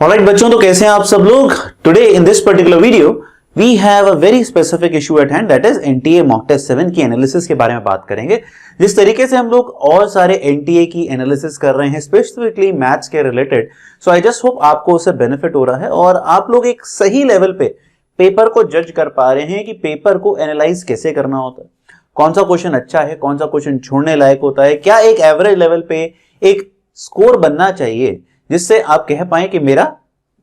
Alright बच्चों, तो कैसे हैं आप सब लोग। Today in this particular video we have a very specific issue at hand, that is NTA mock test 7 की एनालिसिस के बारे में बात करेंगे। जिस तरीके से हम लोग और सारे एनटीए की एनालिसिस कर रहे हैं स्पेसिफिकली मैथ्स के related, so I just hope आपको उससे बेनिफिट हो रहा है और आप लोग एक सही लेवल पे पेपर को जज कर पा रहे हैं कि पेपर को एनालाइज कैसे करना होता है, कौन सा क्वेश्चन अच्छा है, कौन सा क्वेश्चन छोड़ने लायक होता है, क्या एक एवरेज लेवल पे एक स्कोर बनना चाहिए जिससे आप कह पाए कि मेरा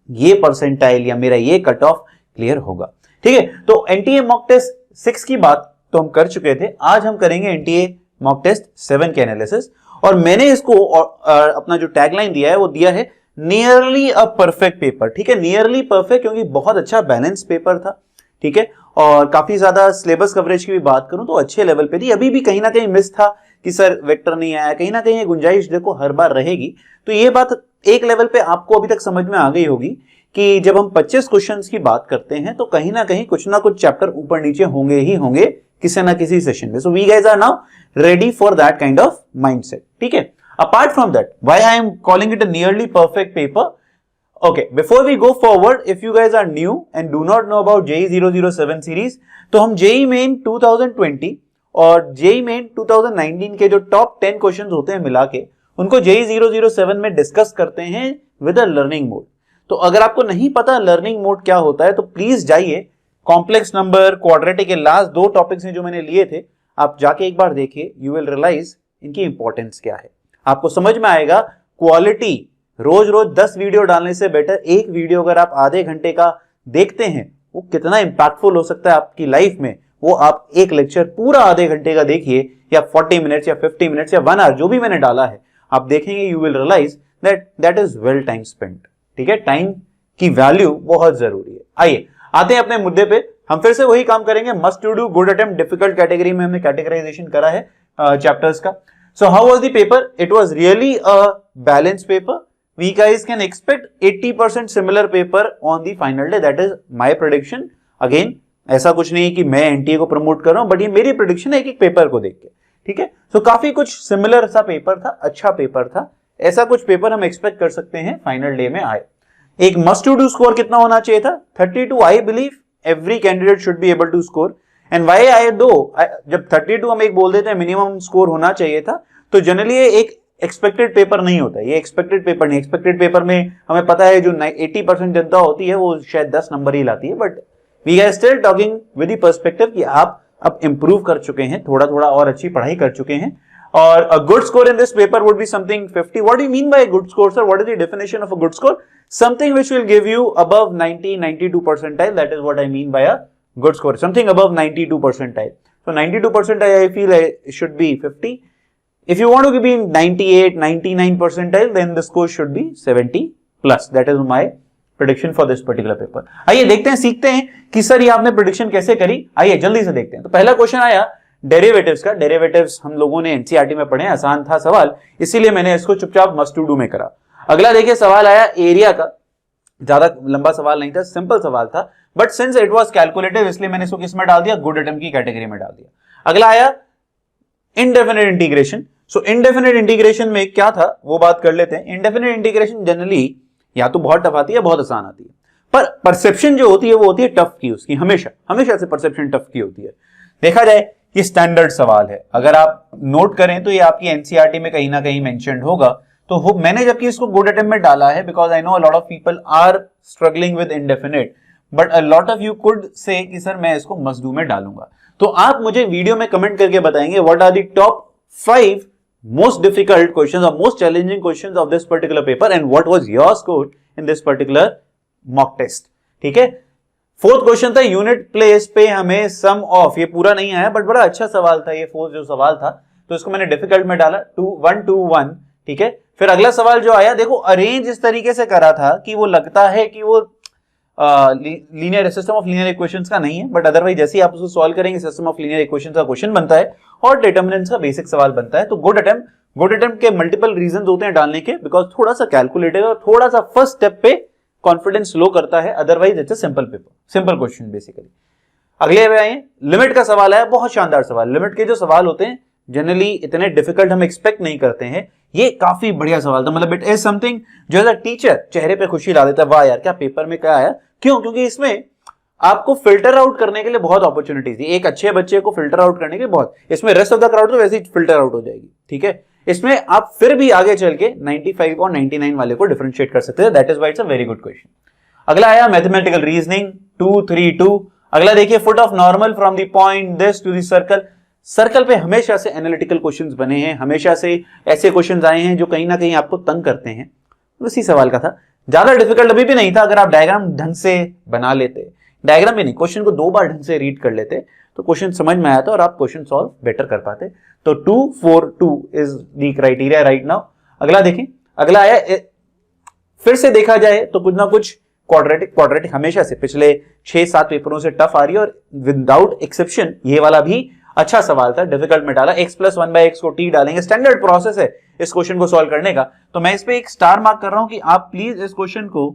ये परसेंटाइल या मेरा ये कट ऑफ क्लियर होगा। ठीक है, तो एनटीए मॉक टेस्ट 6 की बात तो हम कर चुके थे। आज हम करेंगे एनटीए मॉक टेस्ट 7 के एनालिसिस और मैंने इसको अपना जो टैगलाइन दिया है वो दिया है नियरली अ परफेक्ट पेपर। ठीक है, नियरली परफेक्ट क्योंकि बहुत अच्छा बैलेंस पेपर था। ठीक है, और काफी ज्यादा सिलेबस कवरेज की भी बात करूं तो अच्छे लेवल पे थी। अभी भी कहीं ना कहीं मिस था कि सर वेक्टर नहीं आया, कहीं ना कहीं ये गुंजाइश देखो हर बार रहेगी। तो ये बात एक लेवल पे आपको अभी तक समझ में आ गई होगी कि जब हम 25 क्वेश्चंस की बात करते हैं तो कहीं ना कहीं कुछ ना कुछ चैप्टर ऊपर नीचे होंगे ही होंगे किसी ना किसी सेशन में। So we guys are now ready for that kind of mindset. ठीक है, apart from that why I am calling it a nearly perfect paper. Okay, before we go forward, if you guys are new and do not know about JEE 007 series, तो हम JEE Main 2020 और JEE Main 2019 के जो top 10 questions होते हैं मिला के उनको JEE 007 में डिस्कस करते हैं विद अ लर्निंग मोड। तो अगर आपको नहीं पता लर्निंग मोड क्या होता है तो प्लीज जाइए कॉम्प्लेक्स नंबर, क्वाड्रेटिक के लास्ट दो टॉपिक्स हैं जो मैंने लिए थे, आप जाके एक बार देखिए, यू विल रियलाइज इनकी इंपॉर्टेंस क्या है। आपको समझ में आएगा क्वालिटी रोज रोज 10 वीडियो डालने से बेटर एक वीडियो अगर आप आधे घंटे का देखते हैं वो कितना इंपैक्टफुल हो सकता है आपकी लाइफ में। वो आप एक लेक्चर पूरा आधे घंटे का देखिए या 40 मिनट्स या 50 मिनट्स या 1 आवर जो भी मैंने डाला है, आप देखेंगे you will realise that is well time spent. ठीक है, टाइम की वैल्यू बहुत जरूरी है। आइए आते हैं अपने मुद्दे पे। हम फिर से वही काम करेंगे, must to do, good attempt, difficult category में हमने कैटेगराइजेशन करा है चैप्टर्स का। So how was the paper? It was really a balance paper. We guys can expect 80% similar paper on the final day. That is my prediction. Again, ऐसा कुछ नहीं है कि मैं एनटीए को प्रमोट कर रहा हूं, बट ये मेरी प्रेडिक्शन है एक पेपर को देख के। ठीक है, सो काफी कुछ सिमिलर सा पेपर था, अच्छा पेपर था। ऐसा कुछ पेपर हम एक्सपेक्ट कर सकते हैं फाइनल डे में आए। एक मस्ट टू डू स्कोर कितना होना चाहिए था? 32। I believe every candidate should be able to score. And why I दो जब 32 हम एक बोल देते हैं मिनिमम स्कोर होना चाहिए था, तो जनरली एक एक्सपेक्टेड पेपर नहीं होता है। ये एक्सपेक्टेड पेपर नहीं, एक्सपेक्टेड पेपर में हमें पता है जो 80% जनता होती है वो शायद 10 नंबर ही लाती है, but we are still talking with the perspective कि आप अब इंप्रूव कर चुके हैं, थोड़ा थोड़ा और अच्छी पढ़ाई कर चुके हैं। और a good score in this paper would be something 50। What do you mean by good score sir? What is the definition of a good score? Something which will give you above 90 92 percentile, that is what I mean by a good score, something above 92 percentile. So 92 percentile I feel it should B 50. If you want to be in 98, 99 percentile, then the score should be 70 plus. That is my prediction for this particular paper. आइए देखते हैं, सीखते हैं कि sir ये आपने prediction कैसे करी। आइए जल्दी से देखते हैं। तो पहला क्वेश्चन आया डेरिवेटिव्स का। डेरिवेटिव्स हम लोगों ने एनसीईआरटी में पढ़े, आसान था सवाल, इसीलिए मैंने इसको चुपचाप मस्ट टू डू में करा। अगला देखिए सवाल आया एरिया का। ज्यादा लंबा सवाल नहीं था, सिंपल सवाल था, but since it was calculative इसलिए मैंने इसको किस में डाल दिया? गुड अटेम्प्ट की कैटेगरी में डाल दिया। अगला आया इनडेफिनिट इंटीग्रेशन। सो इनडेफिनिट इंटीग्रेशन में क्या था वो बात कर लेते हैं। इनडेफिनिट इंटीग्रेशन जनरली या तो बहुत टफ आती है, बहुत आसान आती है, पर परसेप्शन जो होती है वो होती है टफ की, उसकी हमेशा हमेशा से परसेप्शन टफ की होती है। देखा जाए ये स्टैंडर्ड सवाल है, अगर आप नोट करें तो ये आपकी एनसीईआरटी में कहीं ना कहीं मेंशन्ड होगा। तो मैंने जबकि इसको गुड अटेम्प्ट में डाला है because I know a lot of people are struggling with indefinite, but a lot of you could say कि सर मैं इसको मस्ट डू में डालूंगा। तो आप मुझे वीडियो में कमेंट करके बताएंगे what are the top 5 most difficult questions or most challenging questions of this particular paper and what was your score in this particular mock test. ठीक है, फोर्थ क्वेश्चन था यूनिट प्लेस पे हमें सम of, ये पूरा नहीं आया बट बड़ा अच्छा सवाल था ये फोर्थ जो सवाल था, तो इसको मैंने डिफिकल्ट में डाला 1 2 1। ठीक है, फिर अगला सवाल जो आया, देखो अरेंज इस तरीके से करा था कि वो लगता है कि वो linear system of linear equations का नहीं है, बट अदरवाइज जैसे ही आप उसको सॉल्व करेंगे सिस्टम ऑफ लीनियर इक्वेशंस का क्वेश्चन बनता है और डिटर्मिनेंट्स का बेसिक सवाल बनता है। तो गुड अटेम्प्ट के मल्टीपल रीजंस होते हैं डालने के, बिकॉज थोड़ा सा कैलकुलेटिव और थोड़ा सा फर्स्ट स्टेप पे कॉन्फिडेंस लो करता है, otherwise it's a simple paper, simple question basically. अगले पे आए, लिमिट का सवाल आया, बहुत शानदार सवाल। लिमिट के जो सवाल होते हैं जनरली इतने डिफिकल्ट हम एक्सपेक्ट नहीं करते हैं, ये काफी बढ़िया सवाल था, मतलब इट इज समथिंग जो एज अ टीचर चेहरे पे खुशी ला देता है, वाह यार क्या पेपर में क्या आया। क्यों? क्योंकि इसमें आपको फिल्टर आउट करने के लिए बहुत अपॉर्चुनिटीज थी, एक अच्छे बच्चे को फिल्टर आउट करने के बहुत, इसमें रेस्ट ऑफ द क्राउड तो वैसे ही फिल्टर आउट हो जाएगी, ठीक है। इसमें आप फिर भी आगे चल के 95 और 99 वाले को डिफरेंशिएट कर सकते हैं, that is why it's a very good question. अगला आया मैथमेटिकल रीजनिंग 232। अगला देखिए, foot of normal from the point this to the circle. Circle पे हमेशा से एनालिटिकल क्वेश्चंस बने हैं, हमेशा से ऐसे क्वेश्चंस आए हैं जो कहीं ना कहीं आपको तंग करते हैं, उसी सवाल का था, ज्यादा डिफिकल्ट अभी भी नहीं था। अगर आप डायग्राम ढंग से बना लेते, डायग्राम भी नहीं, क्वेश्चन को 2 बार ढंग से रीड कर लेते तो क्वेश्चन समझ में आता और आप क्वेश्चन सॉल्व बेटर कर पाते। तो 242 is the criteria right now. अगला देखें, अगला आया, फिर से देखा जाए तो कुछ ना कुछ क्वाड्रेटिक हमेशा से पिछले 6-7 पेपरों से टफ आ रही है, और विदाउट एक्सेप्शन ये वाला भी अच्छा सवाल था, डिफिकल्ट में डाला। x + 1/x को t डालेंगे, स्टैंडर्ड प्रोसेस है इस क्वेश्चन को सॉल्व करने का। तो मैं इस पे एक स्टार मार्क कर रहा हूं कि आप प्लीज इस क्वेश्चन को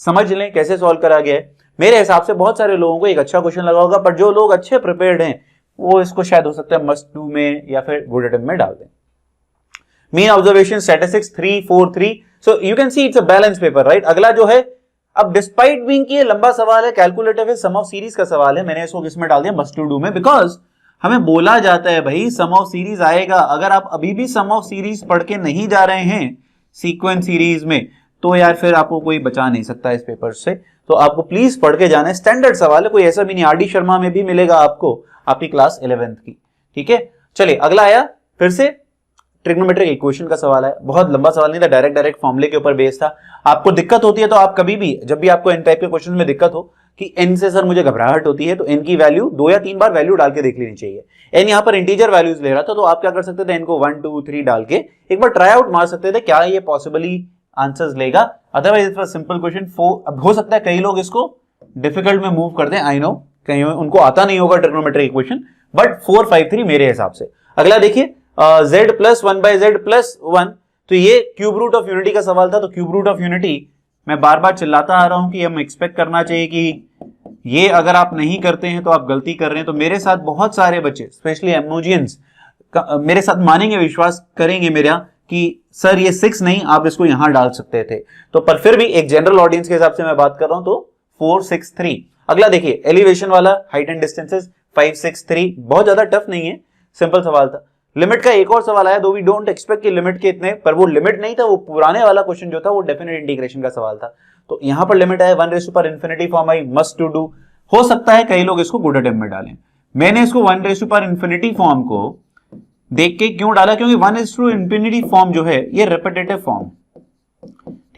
समझ लें कैसे सॉल्व करा गया है। मेरे हिसाब से बहुत सारे लोगों को एक अच्छा क्वेश्चन लगा होगा, पर जो लोग अच्छे प्रिपेयर्ड हैं वो इसको शायद हो सकता है मस्ट डू में या फिर गुड अटेम्प्ट में डाल दें। Mean observation statistics 343। So you can see it's a balance paper, right. अगला जो है, अब डिस्पाइट बीइंग कि ये लंबा सवाल है, कैलकुलेटिव है, सम ऑफ सीरीज का सवाल है, मैंने इसको किसमें डाल दिया, मस्ट टू डू में, बिकॉज हमें बोला जाता है भाई सम ऑफ सीरीज आएगा। अगर आप अभी भी सम ऑफ सीरीज पढ़ के नहीं जा रहे हैं सीक्वेंस सीरीज में, तो यार फिर आपको कोई बचा नहीं सकता इस पेपर से। तो आपको प्लीज पढ़ के जाना है, स्टैंडर्ड सवाल है, कोई ऐसा भी नहीं, आरडी शर्मा में भी मिलेगा आपको आपकी क्लास 11th की, ठीक है। चलिए अगला आया, फिर से ट्रिग्नोमेट्रिक इक्वेशन का सवाल है, बहुत लंबा सवाल नहीं था, डायरेक्ट फॉर्मूले के ऊपर बेस्ड था। आपको दिक्कत होती है तो आप कभी भी, जब भी आपको इन टाइप के क्वेश्चन में दिक्कत हो कि n से सर मुझे घबराहट होती है, तो n की वैल्यू 2 या 3 बार वैल्यू डाल के देख लेनी चाहिए। n यहां पर इंटीजर वैल्यूज ले रहा था, तो आप क्या कर सकते थे, n को 1 2 3 डाल के एक बार ट्राई आउट मार सकते थे, क्या ये पॉसिबली आंसर्स लेगा। Otherwise it's simple question. अब हो सकता है कई लोग इसको डिफिकल्ट में मूव कर दें, आई नो कहीं उनको आता नहीं होगा ट्रिग्नोमेट्रिक इक्वेशन, बट 453 मेरे हिसाब से। अगला देखिए, z + 1/z + 1, तो ये क्यूब रूट ऑफ यूनिटी का सवाल था। तो क्यूब रूट ऑफ यूनिटी मैं बार बार चिल्लाता आ रहा हूं कि हम एक्सपेक्ट करना चाहिए कि ये अगर आप नहीं करते हैं तो आप गलती कर रहे हैं। तो मेरे साथ बहुत सारे बच्चे, स्पेशली एमोजियंस, मेरे साथ मानेंगे, विश्वास करेंगे मेरा कि सर ये 6 नहीं, आप इसको यहां डाल सकते थे। तो पर फिर भी एक जनरल ऑडियंस के हिसाब से मैं बात कर रहा हूं, तो 463। अगला देखिए, एलिवेशन वाला, हाइट एंड डिस्टेंसेस 563, बहुत ज्यादा टफ नहीं है, सिंपल सवाल था। लिमिट का एक और सवाल आया, दो वी डोंट एक्सपेक्ट कि लिमिट के इतने, पर वो लिमिट नहीं था, वो पुराने वाला क्वेश्चन जो था वो डेफिनेट इंटीग्रेशन का सवाल था। तो यहां पर लिमिट है 1/∞ form I, must to do. हो सकता है कई लोग इसको गुड अटेम्प्ट में डालें, मैंने इसको 1/∞ फॉर्म को देख के क्यों डाला, क्योंकि 1/∞ फॉर्म जो है ये रिपीटेटिव फॉर्म,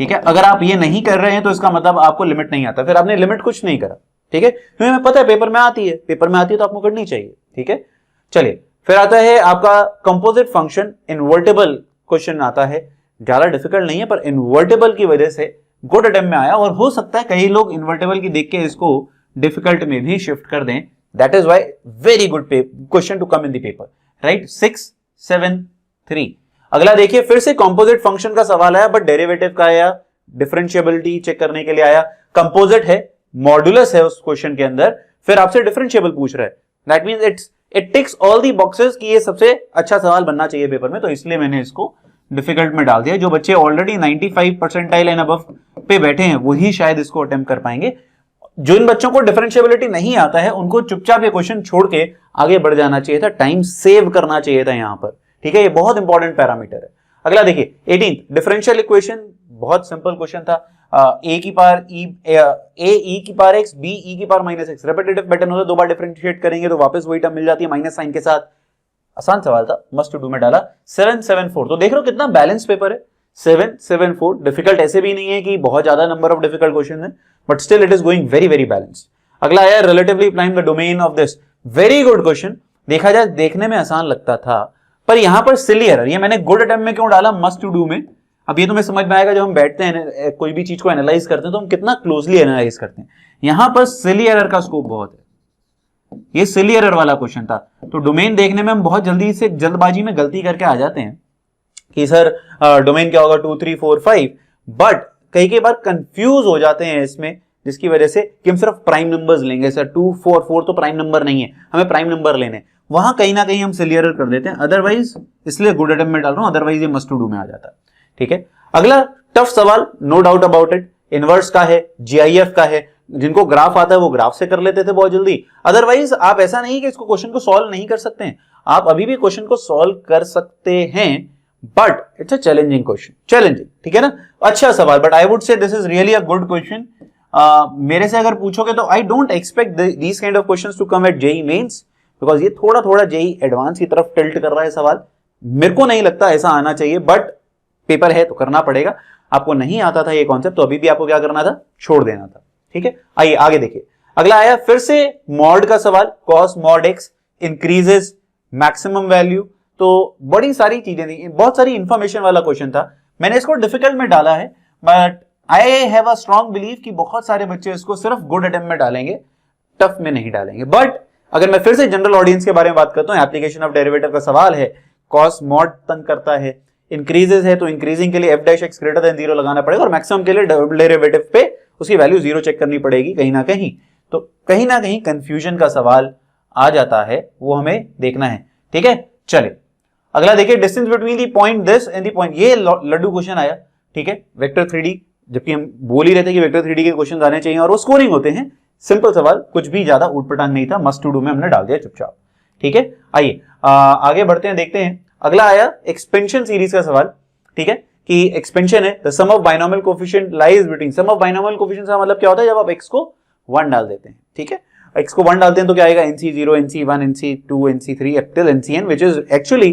ठीक है। अगर आप ये नहीं कर रहे हैं तो इसका मतलब आपको लिमिट नहीं आता, फिर आपने लिमिट कुछ नहीं करा, ठीक है। क्योंकि हमें पता है पेपर में आती है, पेपर में आती है तो आपको करनी चाहिए, ठीक है। चलिए फिर आता है आपका कंपोजिट फंक्शन, इन्वर्टेबल क्वेश्चन आता है, ज्यादा डिफिकल्ट नहीं है, पर इन्वर्टेबल की वजह से गुड अटेम्प्ट में आया, और हो सकता है कई लोग इन्वर्टेबल की देख के इसको डिफिकल्ट में भी शिफ्ट कर दें। That is why very good question to come in the paper, right. 673। अगला देखिए, फिर से कंपोजिट फंक्शन का सवाल आया, बट डेरिवेटिव का आया, डिफरेंशिएबिलिटी चेक करने के लिए आया। कंपोजिट है, मॉड्यूलस है उस क्वेश्चन के अंदर, फिर आपसे डिफरेंशिएबल पूछ रहा है, that means it ticks all the boxes कि ये सबसे अच्छा सवाल बनना चाहिए पेपर में, तो इसलिए मैंने इसको डिफिकल्ट में डाल दिया। जो बच्चे ऑलरेडी 95 परसेंटाइल एंड अबव पे बैठे हैं वही शायद इसको अटेम्प्ट कर पाएंगे। जिन बच्चों को डिफरेंशिएबिलिटी नहीं आता है उनको चुपचाप ये क्वेश्चन छोड़ के आगे बढ़ जाना चाहिए था, टाइम सेव करना चाहिए था यहां पर, ठीक है। ये बहुत इंपॉर्टेंट पैरामीटर है। अगला देखिए 18th डिफरेंशियल इक्वेशन, बहुत सिंपल क्वेश्चन था। a की पावर e की पावर x, b e की पावर -x, रेपिटेटिव पैटर्न होता है, 2 बार डिफरेंशिएट करेंगे तो वापस वही टर्म मिल जाती है माइनस साइन के साथ। आसान सवाल था, मस्ट टू डू में डाला। 774, तो देख रहे हो कितना बैलेंस पेपर है। 774 डिफिकल्ट ऐसे भी नहीं है कि बहुत ज्यादा नंबर ऑफ डिफिकल्ट क्वेश्चन है, but still it is going very very balance. अगला आया relatively applying the domain of this, very good question. देखा जाए देखने में आसान लगता था, पर यहां पर सिली एरर, ये मैंने गुड अटेम्प्ट में क्यों डाला, मस्ट टू डू में। अब ये तुम्हें समझ में आएगा जब हम बैठते हैं कोई भी चीज को एनालाइज करते हैं तो हम कितना क्लोजली एनालाइज करते हैं। यहां पर सिली एरर का स्कोप बहुत है, ये सिली एरर वाला क्वेश्चन था। तो डोमेन देखने में हम बहुत जल्दी से जल्दबाजी में गलती करके आ जाते हैं कि सर डोमेन क्या होगा 2 3 4 5, बट कई बार कंफ्यूज हो जाते हैं इसमें, जिसकी वजह से कि हम सिर्फ प्राइम नंबर्स लेंगे। सर 2 4 4 तो प्राइम नंबर नहीं है, हमें प्राइम नंबर लेने। वहां कहीं ना कहीं हम सिली एरर कर देते हैं, अदरवाइज इसलिए गुड अटेम्प्ट में डाल रहा हूं, अदरवाइज ये मस्ट टू डू में आ जाता है। ठीक है, अगला टफ सवाल, no doubt about it, inverse का है, जीआईएफ का है, जिनको ग्राफ आता है वो ग्राफ से कर लेते थे बहुत जल्दी। अदरवाइज आप ऐसा नहीं कि इसको क्वेश्चन को सॉल्व नहीं कर सकते हैं, आप अभी भी क्वेश्चन को सॉल्व कर सकते हैं, but it's a challenging question, challenging, ठीक है ना। अच्छा सवाल, but I would say this is really a good question. मेरे से अगर पूछोगे तो I don't expect these kind of questions to come at JEE mains, because ये थोड़ा थोड़ा जेई एडवांस की तरफ टिल्ट कर रहा है सवाल। मेरे को नहीं लगता ऐसा आना चाहिए, बट पेपर है तो करना पड़ेगा। आपको नहीं आता था ये कॉन्सेप्ट तो अभी भी आपको क्या करना था, छोड़ देना था। ठीक है, आइए आगे देखिए। अगला आया फिर से मॉड का सवाल, cos mod x increases maximum value. तो बड़ी सारी चीजें थी, बहुत सारी इंफॉर्मेशन वाला क्वेश्चन था। मैंने इसको डिफिकल्ट में डाला है, but I have a strong believe कि बहुत सारे बच्चे इसको सिर्फ गुड अटेम्प्ट में डालेंगे, टफ में नहीं डालेंगे। बट अगर मैं फिर से जनरल ऑडियंस के बारे में बात करता हूं, एप्लीकेशन ऑफ डेरिवेटिव का सवाल है, कॉस मॉड तंग करता है, इंक्रीजेस है तो इंक्रीजिंग के लिए F dash x greater than 0 लगाना पड़ेगा, और मैक्सिमम के लिए डबल डेरिवेटिव पे उसकी वैल्यू 0 चेक करनी पड़ेगी कहीं ना कहीं कंफ्यूजन का सवाल आ जाता है, वो हमें देखना है। ठीक है, चले अगला देखिए, distance between the point this and the point, ये लड्डू क्वेश्चन आया। ठीक है, वेक्टर 3D, जबकि हम बोल ही रहते कि वेक्टर 3D के क्वेश्चन आने चाहिए और वो स्कोरिंग होते हैं। सिंपल सवाल, कुछ भी ज्यादा ऊटपटांग नहीं था, मस्ट टू डू में हमने डाल दिया चुपचाप। ठीक है, आइए आगे बढ़ते हैं, देखते हैं। अगला आया एक्सपेंशन सीरीज का सवाल। ठीक है, कि एक्सपेंशन है, the sum of binomial coefficient lies between, sum of binomial coefficient का मतलब क्या होता है, जब आप x को 1 डाल देते हैं। ठीक है, x को 1 डालते हैं तो क्या आएगा, NC0, NC1, NC2, NC3 up till NCn, which is actually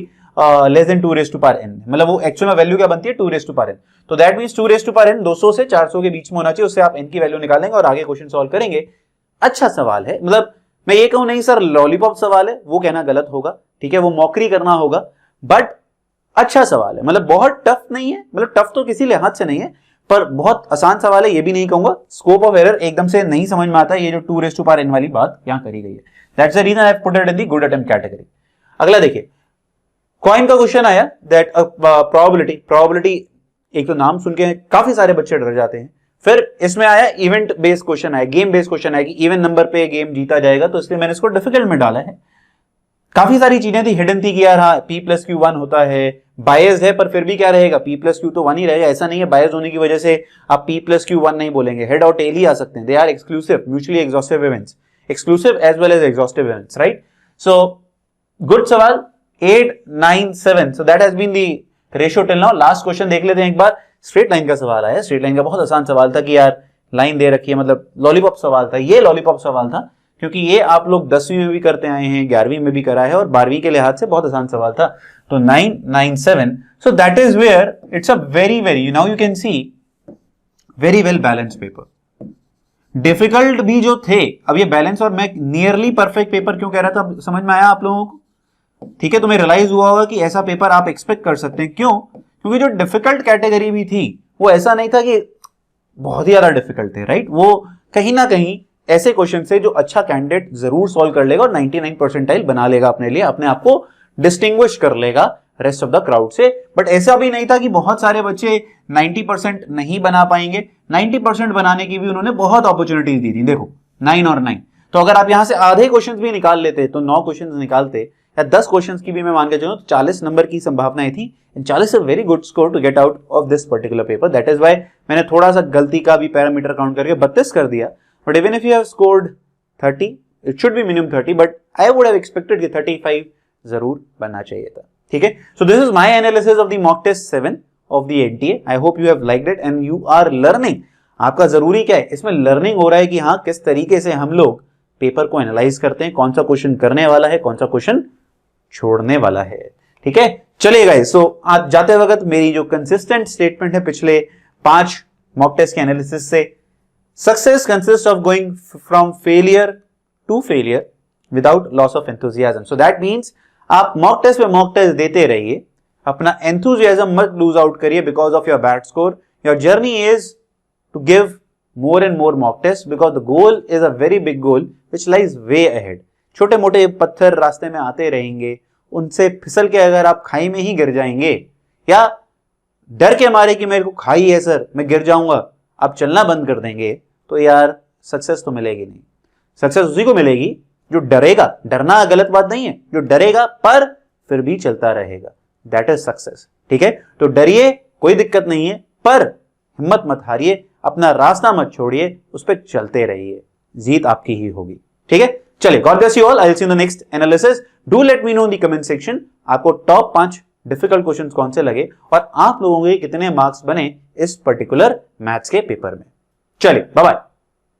less than 2 raised to power n, मतलब वो एक्चुअल में वैल्यू क्या बनती है, 2 raised to power n। तो that means 2 raised to power n 200 से 400 के बीच में होना चाहिए, उससे आप n की वैल्यू निकालेंगे और आगे क्वेश्चन सॉल्व करेंगे। अच्छा सवाल है, मतलब मैं ये कहूं नहीं सर लॉलीपॉप सवाल है, वो कहना गलत होगा। ठीक है, वो मॉकरी करना होगा, बट अच्छा सवाल है, मतलब बहुत टफ नहीं है, मतलब टफ तो किसी लिहाज से नहीं है, पर बहुत आसान सवाल है ये भी नहीं कहूंगा। स्कोप ऑफ एरर एकदम से नहीं समझ में आता है, ये जो 2 raised to power n वाली बात यहां करी गई है, that's the reason I have put it in the good attempt category. अगला देखिए, कॉइन का क्वेश्चन आया, दैट प्रोबेबिलिटी, एक तो नाम सुन के काफी सारे बच्चे डर जाते हैं। फिर इसमें आया इवेंट बेस्ड क्वेश्चन आया, गेम बेस्ड क्वेश्चन आया कि इवन नंबर पे गेम जीता जाएगा, तो इसलिए मैंने इसको डिफिकल्ट में डाला है। काफी सारी चीजें थी, हिडन थी कि यार हाँ P+Q 1 होता है, बायस है, पर फिर भी क्या रहेगा, P+Q तो 1 ही रहेगा, ऐसा नहीं है बायस होने की वजह से आप P+Q 1 नहीं बोलेंगे। हेड और टेल ही आ सकते हैं, they are exclusive mutually exhaustive events, exclusive as well as exhaustive events, right. So good सवाल, 8, 9, 7, so that has been the ratio till now. Last question देख लेते हैं एक बार, स्ट्रेट लाइन का सवाल आया। स्ट्रेट लाइन का बहुत आसान सवाल था कि यार लाइन दे रखी है, मतलब लॉलीपॉप सवाल था, ये लॉलीपॉप सवाल था, क्योंकि ये आप लोग 10वीं में भी करते आए हैं, 11वीं में भी करा है, और 12वीं के लिहाज से बहुत आसान सवाल था। तो 9, 9, 7, so that is where it's a very now you can see very well balance paper. Difficult भी जो थे, अब ये बैलेंस और मैं नियरली परफेक्ट पेपर क्यों कह रहा था, समझ में आया आप लोगों को? ठीक है, तुम्हें रियलाइज हुआ होगा कि ऐसा पेपर आप एक्सपेक्ट कर सकते हैं। क्यों? क्योंकि जो डिफिकल्ट कैटेगरी भी थी वो ऐसा नहीं था कि बहुत ही ज्यादा डिफिकल्ट थे, राइट। वो कहीं ना कहीं ऐसे क्वेश्चन से जो अच्छा कैंडिडेट जरूर सॉल्व कर लेगा और 99 परसेंटाइल बना लेगा अपने लिए, अपने आप को डिस्टिंग्विश कर लेगा रेस्ट ऑफ द क्राउड से। बट ऐसा भी नहीं था कि बहुत सारे बच्चे 90% नहीं बना पाएंगे, 90% बनाने की भी उन्होंने बहुत अपॉर्चुनिटीज दी थी। देखो 9 और 9, तो अगर आप यहां से आधे क्वेश्चंस भी निकाल लेते तो 9 क्वेश्चंस निकालते, या 10 क्वेश्चंस की भी मैं मान के चलूं तो 40 नंबर की संभावनाएं थी। 40 a very good score to get out of this particular paper, that is why मैंने थोड़ा सा गलती का भी पैरामीटर काउंट करके 32 कर दिया। But even if you have scored 30, it should be minimum 30, but I would have expected कि 35 जरूर बनना चाहिए था। ठीक है, so this is my analysis of the mock test 7 of the NTA. I hope you have liked it and you are learning. आपका जरूरी क्या है, इसमें लर्निंग हो रहा है कि हाँ किस तरीके से हम लोग पेपर को एनालाइज करते हैं, कौन सा क्वेश्चन करने वाला है, कौन सा क्वेश्चन छोड़ने वाला है। ठीक है, चलिए गाइस, सो आज जाते वक्त मेरी जो कंसिस्टेंट स्टेटमेंट है पिछले 5 मॉक टेस्ट के एनालिसिस से, success consist of going from failure to failure without loss of enthusiasm. So that means आप मॉक टेस्ट पे मॉक टेस्ट देते रहिए, अपना एंथुजियाज्म मत लूज आउट करिए because of your bad score. Your journey is to give more and more mock tests because the goal is a very big goal which lies way ahead. छोटे मोटे पत्थर रास्ते में आते रहेंगे, उनसे फिसल के अगर आप खाई में ही गिर जाएंगे या डर के मारे कि मेरे को खाई है सर मैं गिर जाऊंगा, आप चलना बंद कर देंगे, तो यार सक्सेस तो मिलेगी नहीं। सक्सेस उसी को मिलेगी जो डरेगा, डरना गलत बात नहीं है, जो डरेगा पर फिर भी चलता रहेगा, दैट इज सक्सेस। ठीक है, तो डरिए, कोई दिक्कत नहीं है, पर हिम्मत मत हारिए, अपना रास्ता मत छोड़िए, उस पर चलते रहिए, जीत आपकी ही होगी। ठीक है, चलिए, God bless you all, I will see in the next analysis. Do let me know in the comment section आपको टॉप 5 डिफिकल्ट क्वेश्चंस कौन से लगे और आप लोगों के कितने मार्क्स बने इस पर्टिकुलर मैथ्स के पेपर में। चलिए, बाय बाय।